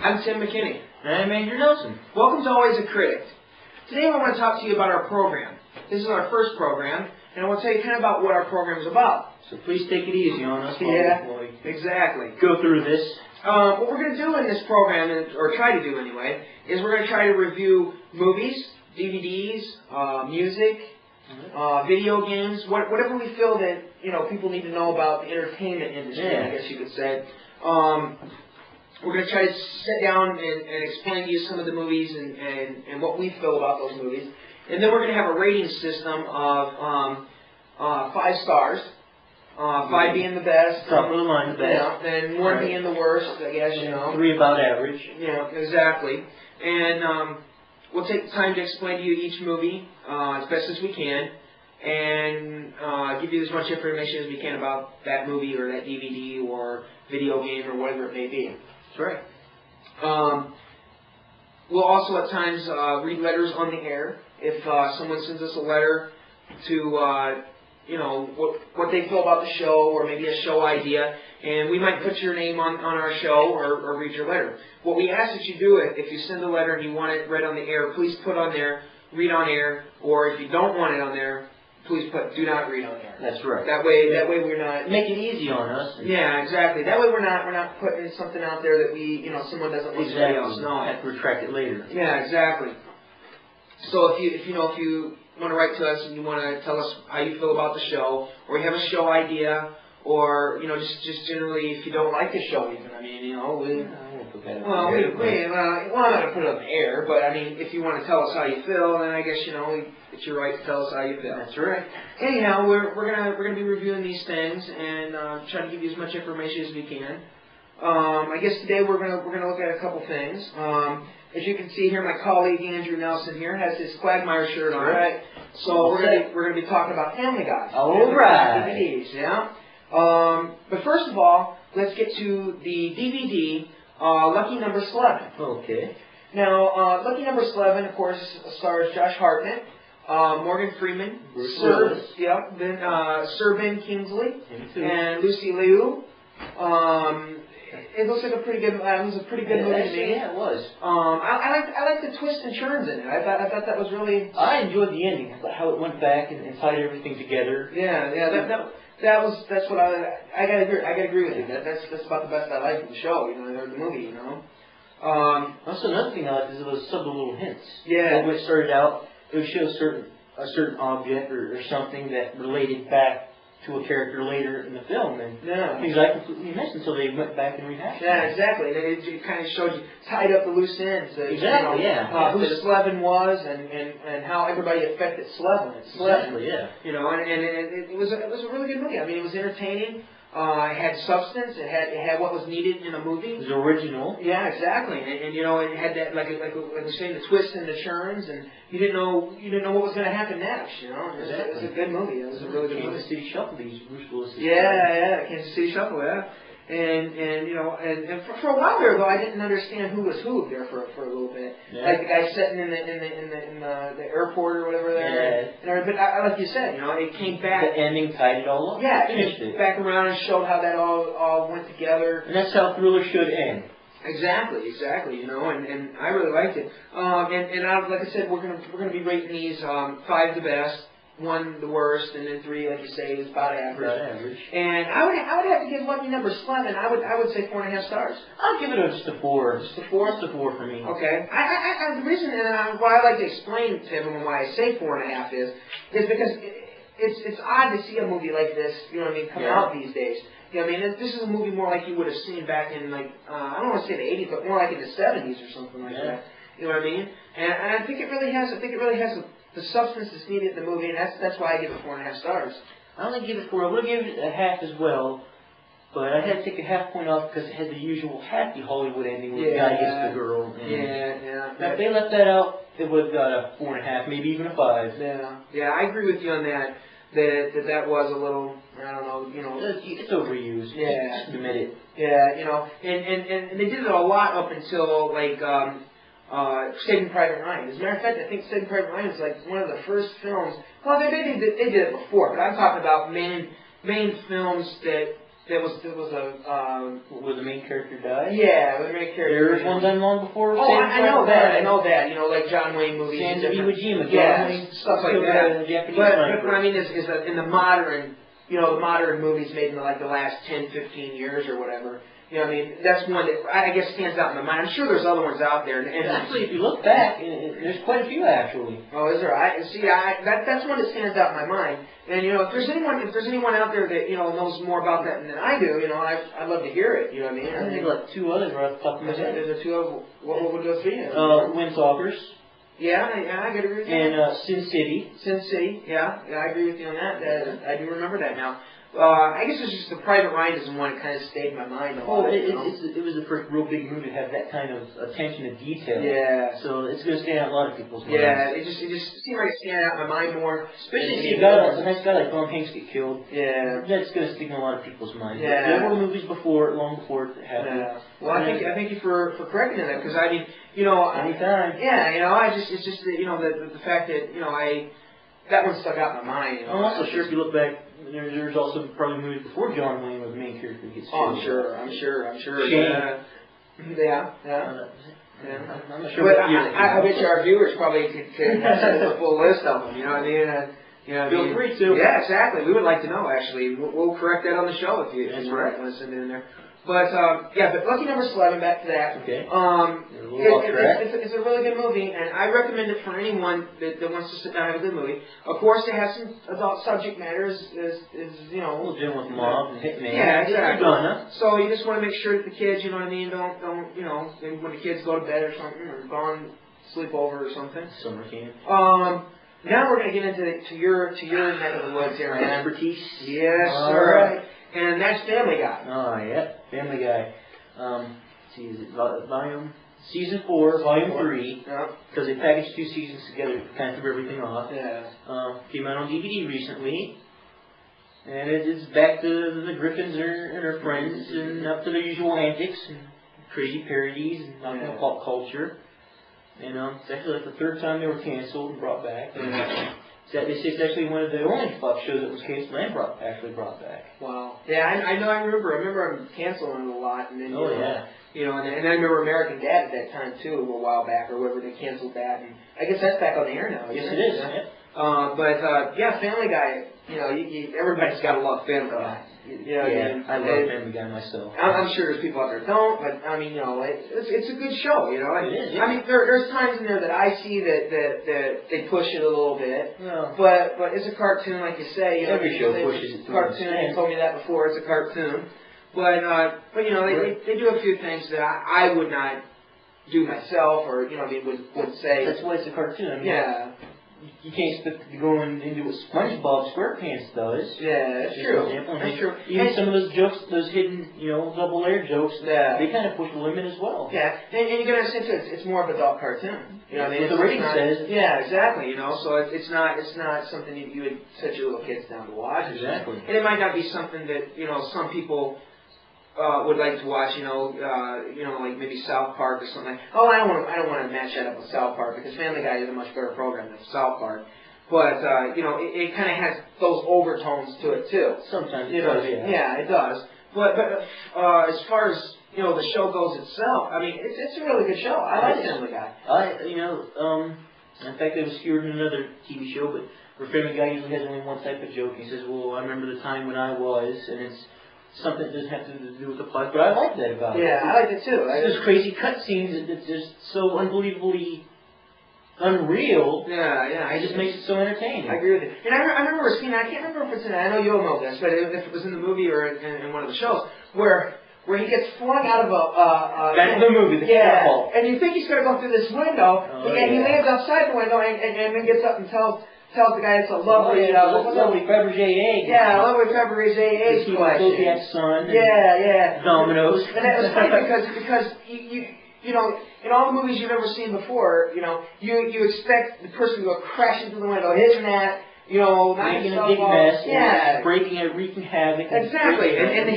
I'm Tim McKinney. And I'm Andrew Nelson. Welcome to Always a Critic. Today I want to talk to you about our program. This is our first program, and I want to tell you kind of about what our program is about. So please take it easy on us. Exactly. Go through this. What we're going to do in this program, or try to do anyway, is we're going to try to review movies, DVDs, music, video games, whatever we feel that people need to know about the entertainment industry, I guess you could say. We're going to try to sit down and explain to you some of the movies and what we feel about those movies. And then we're going to have a rating system of 5 stars. 5 being the best. Top of the line, the best. And 1 being the worst, I guess, 3 about average. Yeah, exactly. And we'll take the time to explain to you each movie as best as we can. And give you as much information as we can about that movie or that DVD or video game or whatever it may be. That's right. We'll also at times read letters on the air. If someone sends us a letter to what they feel about the show or maybe a show idea, and we might put your name on our show or read your letter. What we ask that you do, if you send a letter and you want it read on the air, please put on there, read on air, or if you don't want it on there, please put do not read on air. That's right. That way we're not make it easy on us. Yeah, exactly. That way we're not putting something out there that someone doesn't want somebody else know. Have to retract it later. Yeah, exactly. So if you want to write to us and you want to tell us how you feel about the show, or you have a show idea, or just generally if you don't like the show even. I mean, I won't put that I'm not going to put it on the air, but I mean, if you want to tell us how you feel, then I guess it's your right to tell us how you feel. That's right. Anyhow, we're gonna be reviewing these things and try to give you as much information as we can. I guess today we're gonna look at a couple things. As you can see here, my colleague Andrew Nelson here has his Quagmire shirt on. Right. So we're gonna be talking about Family Guy. All right. DVDs, yeah. But first of all, let's get to the DVD. Lucky Number Slevin. Okay. Now, Lucky Number Slevin, of course, stars Josh Hartnett, Morgan Freeman, Sir Ben Kingsley, and Lucy Liu. It looks like a pretty good. It was a pretty good movie to me. Yeah, it was. I like the twists and turns in it. I thought that was really. I enjoyed the ending, how it went back and tied everything together. Yeah. That's what I gotta agree with you. That's about the best I like in the show. The movie. Also, another thing I liked is it was subtle little hints. Yeah. When it started out, it would show a certain object or something that related back to a character later in the film, and things I completely missed until they went back and rehashed. Yeah, exactly. It kind of showed you, tied up the loose ends. Exactly. Who Slevin was and how everybody affected Slevin. Exactly. Yeah. And it was a really good movie. I mean, it was entertaining. It had substance. It had what was needed in a movie. It was original. Yeah, exactly. And it had that like we're saying, the twists and the turns, and you didn't know what was going to happen next. It was a good movie. It was a really good movie. Kansas City Shuffle. These Bruce Willis. Yeah, Kansas City Shuffle. Yeah. And for a while there though, I didn't understand who was who there for a little bit. Yeah. Like the guy sitting in the airport or whatever there. Yeah. But like you said, it came back. The ending tied it all up. Yeah, finished it back around and showed how that all went together. And that's how a thriller should end. Exactly. And I really liked it. Like I said, we're gonna be rating these 5 the best, 1 the worst, and then 3, like you say, is about average. And I would have to give Lucky Number Slevin. I would say 4.5 stars. I'll give it just a 4. Just a 4? Just a 4 for me. Okay. The reason why I like to explain to everyone why I say 4.5 is because it's odd to see a movie like this, come out these days. This is a movie more like you would have seen back in I don't want to say the 80s, but more like in the 70s or something like that. You know what I mean? And I think it really has. The substance that's needed in the movie, and that's why I give it 4.5 stars. I only give it 4. I would have given it a half as well, but I had to take a half point off because it had the usual happy Hollywood ending where the guy gets the girl. And Now, if they left that out, it would have got a 4.5, maybe even a 5. Yeah, I agree with you on that. That was a little, I don't know, It's overused. Yeah. Just admit it. Yeah, and they did it a lot up until Saving Private Ryan. As a matter of fact, I think Saving Private Ryan was like one of the first films. Well, they did it before, but I'm talking about main films that That was a where the main character died. Yeah, the main character. There's one done long before. Oh, I know that. I know that. You know, like John Wayne movies. Sands of Iwo Jima. Yeah, stuff like that. But what I mean is that in the modern, the modern movies made in like the last 10, 15 years or whatever. You know what I mean? That's one that I guess stands out in my mind. I'm sure there's other ones out there. And actually, if you look back, there's quite a few actually. Oh, is there? That's one that stands out in my mind. And if there's anyone out there that knows more about that than I do, I'd love to hear it. You know what I mean? I think like two others right off the top of my head. There's a two of what would go through you? Windtalkers. Yeah, I could agree with that. And Sin City. Sin City, yeah, I agree with you on that. I do remember that now. I guess it's just the Private Ryan is one that kind of stayed in my mind a lot. It was the first real big movie to have that kind of attention to detail. Yeah. So it's going to stand out in a lot of people's minds. Yeah, it just seemed like it stand out in my mind more. Especially if a nice guy like Tom Hanks get killed. Yeah. That's going to stick in a lot of people's minds. Yeah. There were movies long before it happened. Yeah. Well, I thank you for correcting that, because I mean, anytime. Yeah, it's just the fact that that one stuck out in my mind. I'm also sure if you look back, there's also probably movies before John Wayne where the main character gets killed. Oh, I'm sure. Shane. Yeah. I'm not sure. But I bet you our viewers probably could send us a full list of them. You know what I mean? Feel free to. Yeah, exactly. We would like to know. Actually, we'll correct that on the show if you That's right. want to send it in there. But but Lucky Number 11, back to that. Okay. It's a really good movie, and I recommend it for anyone that wants to sit down and have a good movie. Of course, it has some adult subject matter, is Well, dealing with mob and hitman. Yeah, exactly. Huh? So you just want to make sure that the kids, you know what I mean, don't maybe when the kids go to bed or something, or gone sleep over or something. Summer camp. Now we're going to get into your neck of the woods here, man. Expertise. Yes, all sir. Right. And that's Family Guy. Oh, yeah. Family Guy. Is it Season 4, Volume 3. Yeah. Because they packaged 2 seasons together to kind of threw everything off. Yeah. Came out on DVD recently. And it's back to the Griffins and her friends and up to their usual antics and crazy parodies and talking about pop culture. And it's actually like the 3rd time they were canceled and brought back. They say it's actually one of the only Fox shows that was canceled and actually brought back. Wow. Yeah, I remember them canceling it a lot, and then and I remember American Dad at that time too, a while back or whatever. They canceled that, and I guess that's back on the air now. Yes, it is. Yeah. Family Guy. Everybody's got to love Family Guy. I love Family Guy myself. I'm sure there's people out there that don't, but I mean, it's a good show. It is. Yeah. I mean, there's times in there that I see that they push it a little bit. Yeah. But it's a cartoon, like you say. Every show pushes it. Cartoon. You told me that before. It's a cartoon. But they do a few things that I would not do myself, or would say. That's why it's a cartoon. I mean, yeah. You can't expect to go into what SpongeBob SquarePants does. Yeah, that's true. That's true. Even some of those jokes, those hidden, double-layered jokes, they kind of push the limit as well. Yeah, and you got to understand too, it's more of an adult cartoon. You know what I mean? What the rating says. Yeah, exactly. So it's not something you would set your little kids down to watch. Exactly. And it might not be something that some people would like to watch, like maybe South Park or something. Oh, I don't want to match that up with South Park, because Family Guy is a much better program than South Park. But it kind of has those overtones to it too. Sometimes it does, yeah. Yeah, it does. But as far as the show goes itself, I mean, it's a really good show. I like Family Guy. In fact, it was skewered in another TV show, but where Family Guy usually has only one type of joke. He says, "Well, I remember the time when I was," and it's something that doesn't have to do with the plot, but I like that about it. Yeah, I like it too. Those crazy cutscenes that just so unbelievably unreal. Yeah. It just makes it so entertaining. I agree with you. And I remember a scene, I can't remember if it's I know you'll know this, but if it was in the movie or in one of the shows, where he gets flung out of That's the movie, the catapult. And you think he's going to go through this window, and he lands outside the window and then gets up and tells the guy it's a lovely, lovely Fabergé egg. Yeah, lovely Fabergé egg collection. Zodiac sun. Yeah. Dominoes. And that was funny because you in all the movies you've ever seen before, you expect the person to go crashing through the window, hitting that, making a big mess. Yeah, breaking it, wreaking havoc. Exactly, and